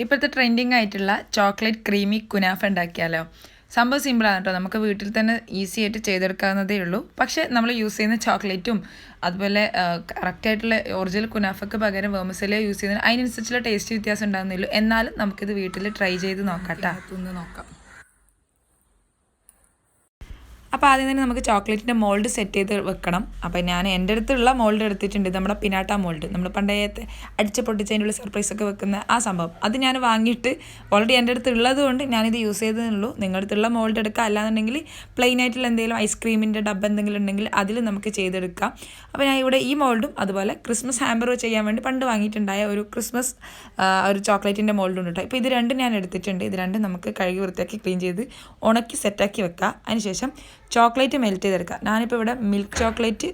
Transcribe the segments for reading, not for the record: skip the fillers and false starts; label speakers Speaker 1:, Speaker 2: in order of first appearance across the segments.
Speaker 1: ഇപ്പോഴത്തെ ട്രെൻഡിങ് ആയിട്ടുള്ള chocolate creamy kunafa ഉണ്ടാക്കിയാലോ? സംഭവം സിമ്പിളാണ് കേട്ടോ. നമുക്ക് വീട്ടിൽ തന്നെ ഈസി ആയിട്ട് ചെയ്തെടുക്കാവുന്നതേ ഉള്ളൂ. പക്ഷേ നമ്മൾ യൂസ് ചെയ്യുന്ന ചോക്ലേറ്റും അതുപോലെ കറക്റ്റായിട്ടുള്ള ഒറിജിനൽ കുനാഫയ്ക്ക് പകരം വേമസലിയ യൂസ് ചെയ്യുന്നതിന് അതിനനുസരിച്ചുള്ള ടേസ്റ്റ് വ്യത്യാസം ഉണ്ടാകുന്നില്ല. എന്നാലും നമുക്കിത് വീട്ടിൽ ട്രൈ ചെയ്ത് നോക്കാം കേട്ടോ. നോക്കാം. അപ്പോൾ ആദ്യം തന്നെ നമുക്ക് ചോക്ലേറ്റിൻ്റെ മോൾഡ് സെറ്റ് ചെയ്ത് വെക്കണം. അപ്പോൾ ഞാൻ എൻ്റെ അടുത്തുള്ള മോൾഡ് എടുത്തിട്ടുണ്ട്. നമ്മുടെ പിനാട്ട മോൾഡ്, നമ്മൾ പണ്ടത്തെ അടിച്ച് പൊട്ടിച്ചതിനുള്ള സർപ്രൈസൊക്കെ വെക്കുന്ന ആ സംഭവം, അത് ഞാൻ വാങ്ങിയിട്ട് ഓൾറെഡി എൻ്റെ അടുത്ത് ഉള്ളത് കൊണ്ട് ഞാനിത് യൂസ് ചെയ്തതേ. നിങ്ങളുടെ അടുത്തുള്ള മോൾഡ് എടുക്കുക. അല്ലാന്നുണ്ടെങ്കിൽ പ്ലെയിൻ ആയിട്ടുള്ള എന്തെങ്കിലും ഐസ്ക്രീമിൻ്റെ ഡബ്ബ എന്തെങ്കിലും ഉണ്ടെങ്കിൽ അതിൽ നമുക്ക് ചെയ്തെടുക്കാം. അപ്പോൾ ഞാൻ ഇവിടെ ഈ മോൾഡും അതുപോലെ ക്രിസ്മസ് ഹാമ്പർ ചെയ്യാൻ വേണ്ടി പണ്ട് വാങ്ങിയിട്ടുണ്ടായ ഒരു ക്രിസ്മസ് ഒരു ചോക്ലേറ്റിൻ്റെ മോൾഡ് ഉണ്ട് കേട്ടോ. ഇപ്പോൾ ഇത് രണ്ടും ഞാൻ എടുത്തിട്ടുണ്ട്. ഇത് രണ്ടും നമുക്ക് കഴുകി വൃത്തിയാക്കി ക്ലീൻ ചെയ്ത് ഉണക്കി സെറ്റാക്കി വെക്കുക. അതിനുശേഷം ചോക്ലേറ്റ് മെൽറ്റ് ചെയ്തെടുക്കുക. ഞാനിപ്പോൾ ഇവിടെ മിൽക്ക് ചോക്ലേറ്റ്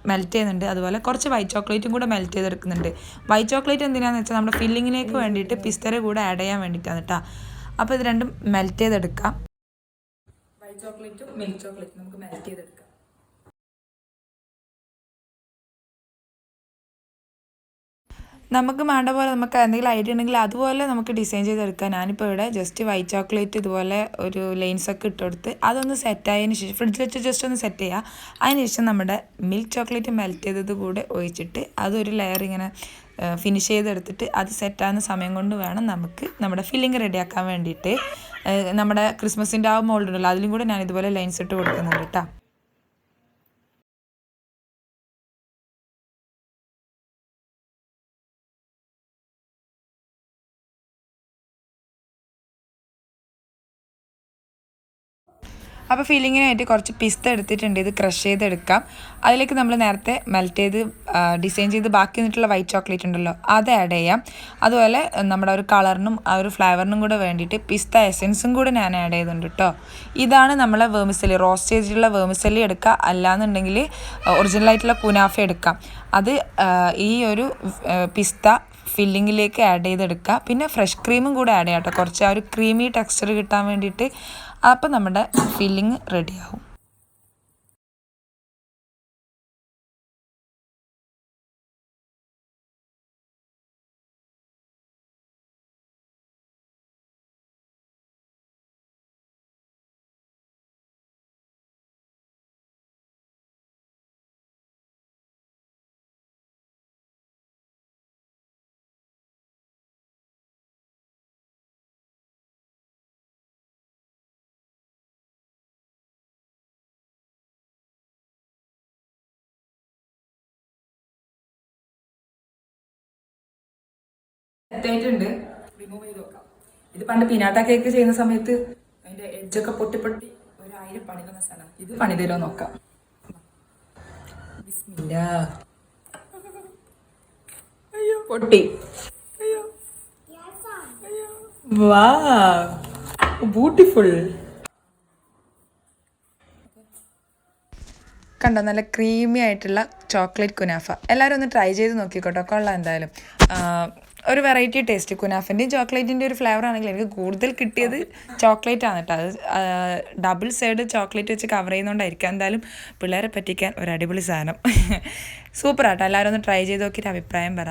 Speaker 1: മെൽറ്റ് ചെയ്യുന്നുണ്ട്. അതുപോലെ കുറച്ച് വൈറ്റ് ചോക്ലേറ്റും കൂടെ മെൽറ്റ് ചെയ്തെടുക്കുന്നുണ്ട്. വൈറ്റ് ചോക്ലേറ്റ് എന്തിനാണെന്ന് വെച്ചാൽ നമ്മുടെ ഫില്ലിങ്ങിലേക്ക് വേണ്ടിയിട്ട് പിസ്തര കൂടെ ആഡ് ചെയ്യാൻ വേണ്ടിയിട്ടാണ് കേട്ടോ. അപ്പോൾ ഇത് രണ്ടും മെൽറ്റ് ചെയ്തെടുക്കാം. വൈറ്റ് ചോക്ലേറ്റും മിൽക്ക് ചോക്ലേറ്റും നമുക്ക് മെൽറ്റ് ചെയ്തെടുക്കാം. നമുക്ക് വേണ്ട പോലെ നമുക്ക് എന്തെങ്കിലും ഐഡിയ ഉണ്ടെങ്കിൽ അതുപോലെ നമുക്ക് ഡിസൈൻ ചെയ്തെടുക്കാം. ഞാനിപ്പോൾ ഇവിടെ ജസ്റ്റ് വൈറ്റ് ചോക്ലേറ്റ് ഇതുപോലെ ഒരു ലൈൻസൊക്കെ ഇട്ട് കൊടുത്ത് അതൊന്ന് സെറ്റായതിന് ശേഷം ഫ്രിഡ്ജിൽ വെച്ച് ജസ്റ്റ് ഒന്ന് സെറ്റ് ചെയ്യുക. അതിനുശേഷം നമ്മുടെ മിൽക്ക് ചോക്ലേറ്റ് മെൽറ്റ് ചെയ്തത് കൂടെ ഒഴിച്ചിട്ട് അതൊരു ലെയർ ഇങ്ങനെ ഫിനിഷ് ചെയ്തെടുത്തിട്ട് അത് സെറ്റാകുന്ന സമയം കൊണ്ട് വേണം നമുക്ക് നമ്മുടെ ഫില്ലിങ് റെഡിയാക്കാൻ വേണ്ടിയിട്ട്. നമ്മുടെ ക്രിസ്മസിൻ്റെ ആ മോൾഡ് ഉണ്ടല്ലോ, അതിലും കൂടെ ഞാൻ ഇതുപോലെ ലൈൻസ് ഇട്ട് കൊടുക്കുന്നുണ്ട് കേട്ടോ. അപ്പോൾ ഫില്ലിങ്ങിനായിട്ട് കുറച്ച് പിസ്ത എടുത്തിട്ടുണ്ട്. ഇത് ക്രഷ് ചെയ്തെടുക്കാം. അതിലേക്ക് നമ്മൾ നേരത്തെ മെൽറ്റ് ചെയ്ത് ഡിസൈൻ ചെയ്ത് ബാക്കി വന്നിട്ടുള്ള വൈറ്റ് ചോക്ലേറ്റ് ഉണ്ടല്ലോ, അത് ആഡ് ചെയ്യാം. അതുപോലെ നമ്മുടെ ഒരു കളറിനും ആ ഒരു ഫ്ലേവറിനും കൂടെ വേണ്ടിയിട്ട് പിസ്ത എസൻസും കൂടെ ഞാൻ ആഡ് ചെയ്തിട്ടുണ്ട് കേട്ടോ. ഇതാണ് നമ്മളെ വേമിസലി, റോസ്റ്റ് ചെയ്തിട്ടുള്ള വേമിസലി എടുക്കുക. അല്ലാന്നുണ്ടെങ്കിൽ ഒറിജിനലായിട്ടുള്ള കുനാഫ എടുക്കാം. അത് ഈ ഒരു പിസ്ത ഫില്ലിങ്ങിലേക്ക് ആഡ് ചെയ്തെടുക്കുക. പിന്നെ ഫ്രഷ് ക്രീമും കൂടെ ആഡ് ചെയ്യാം കേട്ടോ, കുറച്ച് ആ ഒരു ക്രീമി ടെക്സ്ചർ കിട്ടാൻ വേണ്ടിയിട്ട്. അപ്പോൾ നമ്മുടെ ഫില്ലിങ് റെഡിയാവും. സെറ്റായിട്ടുണ്ട്. റിമൂവ് ചെയ്ത് നോക്കാം. ഇത് പണ്ട് പിനാട്ട കേക്ക് ചെയ്യുന്ന സമയത്ത് അതിന്റെ എഡ്ജൊക്കെ പൊട്ടി പൊട്ടി 1000 പണിതുന്ന സാധനം. ഇത് പണിതരോ നോക്കാം. ബിസ്മില്ലാ. അയ്യോ പൊട്ടി. അയ്യോ വാവ്, ബ്യൂട്ടിഫുൾ. കണ്ടോ, നല്ല ക്രീമി ആയിട്ടുള്ള ചോക്ലേറ്റ് കുനാഫ. എല്ലാവരും ഒന്ന് ട്രൈ ചെയ്ത് നോക്കിക്കോട്ടോ, കൊള്ളാം എന്തായാലും. ഒരു വെറൈറ്റി ടേസ്റ്റ്. കുനാഫിൻ്റെയും ചോക്ലേറ്റിൻ്റെ ഒരു ഫ്ലേവർ ആണെങ്കിൽ എനിക്ക് കൂടുതൽ കിട്ടിയത് ചോക്ലേറ്റ് ആണ് കേട്ടോ. അത് ഡബിൾ സൈഡ് ചോക്ലേറ്റ് വെച്ച് കവർ ചെയ്യുന്നതുകൊണ്ടായിരിക്കും. എന്തായാലും പിള്ളേരെ പറ്റിക്കാൻ ഒരു അടിപൊളി സാധനം. സൂപ്പറാട്ടോ. എല്ലാവരും ഒന്ന് ട്രൈ ചെയ്ത് നോക്കിയിട്ട് അഭിപ്രായം പറ.